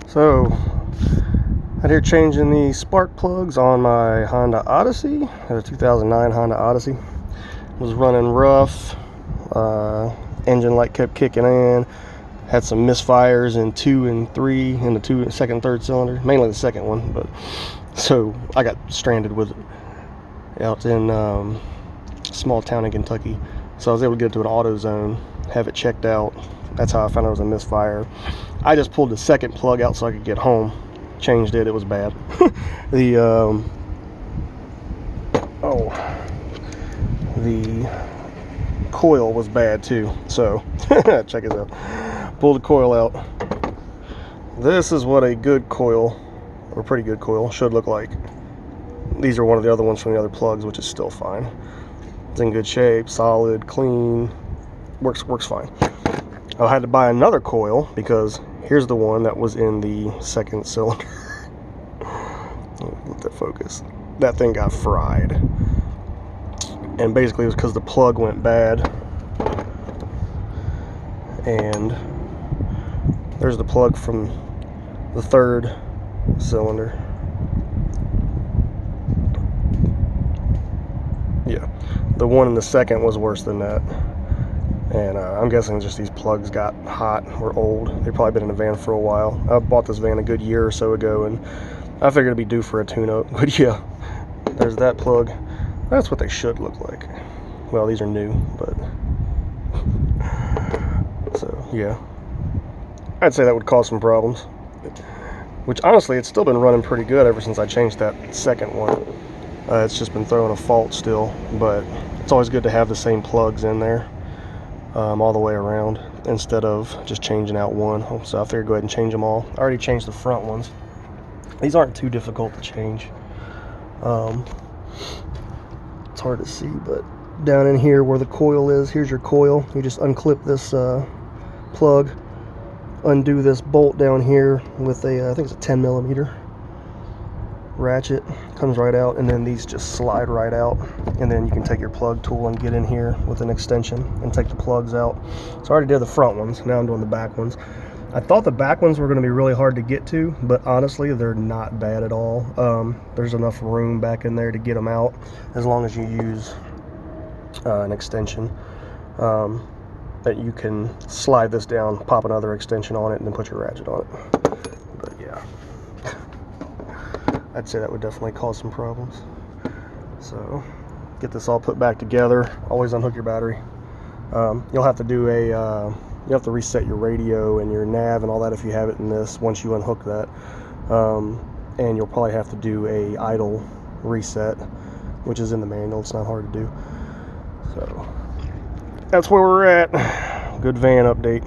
So, out here changing the spark plugs on my Honda Odyssey, a 2009 Honda Odyssey. Was running rough, engine light kept kicking in, had some misfires in 2 and 3 in the second and third cylinder, mainly the second one, but so I got stranded with it out in a small town in Kentucky. So I was able to get to an AutoZone, have it checked out. That's how I found out it was a misfire. I just pulled the second plug out so I could get home. Changed it, it was bad. The coil was bad too, so check it out. Pull the coil out. This is what a good coil, or pretty good coil, should look like. These are one of the other ones from the other plugs, which is still fine. It's in good shape, solid, clean, works fine. I had to buy another coil because here's the one that was in the second cylinder. Let that focus. That thing got fried. And basically it was because the plug went bad. And there's the plug from the third cylinder. Yeah, the one in the second was worse than that. And I'm guessing just these plugs got hot or old. They've probably been in the van for a while. I bought this van a good year or so ago, and I figured it'd be due for a tune-up. But yeah, there's that plug. That's what they should look like. Well, these are new, but so yeah, I'd say that would cause some problems. Which honestly, it's still been running pretty good ever since I changed that second one. It's just been throwing a fault still, but it's always good to have the same plugs in there. All the way around instead of just changing out one. So I figured go ahead and change them all. I already changed the front ones. These aren't too difficult to change. It's hard to see, but down in here where the coil is, here's your coil. You just unclip this plug, undo this bolt down here with a I think it's a 10 millimeter ratchet. Comes right out, and then these just slide right out, and then you can take your plug tool and get in here with an extension and take the plugs out. So I already did the front ones, now I'm doing the back ones. I thought the back ones were going to be really hard to get to, but honestly they're not bad at all. There's enough room back in there to get them out as long as you use an extension that you can slide this down, pop another extension on it, and then put your ratchet on it. But yeah, I'd say that would definitely cause some problems. So get this all put back together. Always unhook your battery. You'll have to do a you have to reset your radio and your nav and all that if you have it in this once you unhook that. And you'll probably have to do a idle reset, which is in the manual. It's not hard to do. So that's where we're at. Good van update.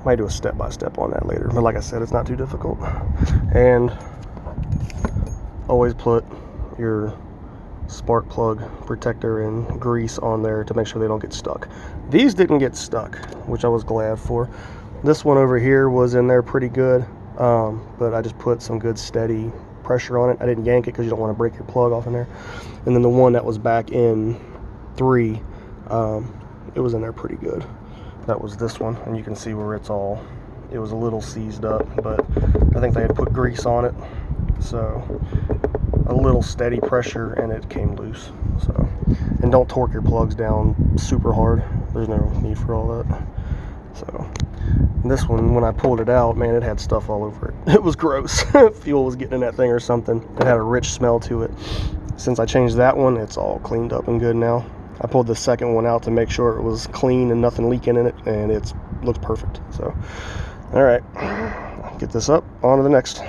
Might do a step-by-step on that later, but like I said, it's not too difficult. And always put your spark plug protector and grease on there to make sure they don't get stuck. These didn't get stuck, which I was glad for. This one over here was in there pretty good, but I just put some good steady pressure on it. I didn't yank it because you don't want to break your plug off in there. And then the one that was back in 3, it was in there pretty good. That was this one, and you can see where it was a little seized up, but I think they had put grease on it, so a little steady pressure and it came loose. So, and don't torque your plugs down super hard. There's no need for all that. So this one, when I pulled it out, man, it had stuff all over it. It was gross. Fuel was getting in that thing or something. It had a rich smell to it. Since I changed that one, it's all cleaned up and good now. I pulled the second one out to make sure it was clean and nothing leaking in it, and it looks perfect. So all right, get this up, on to the next.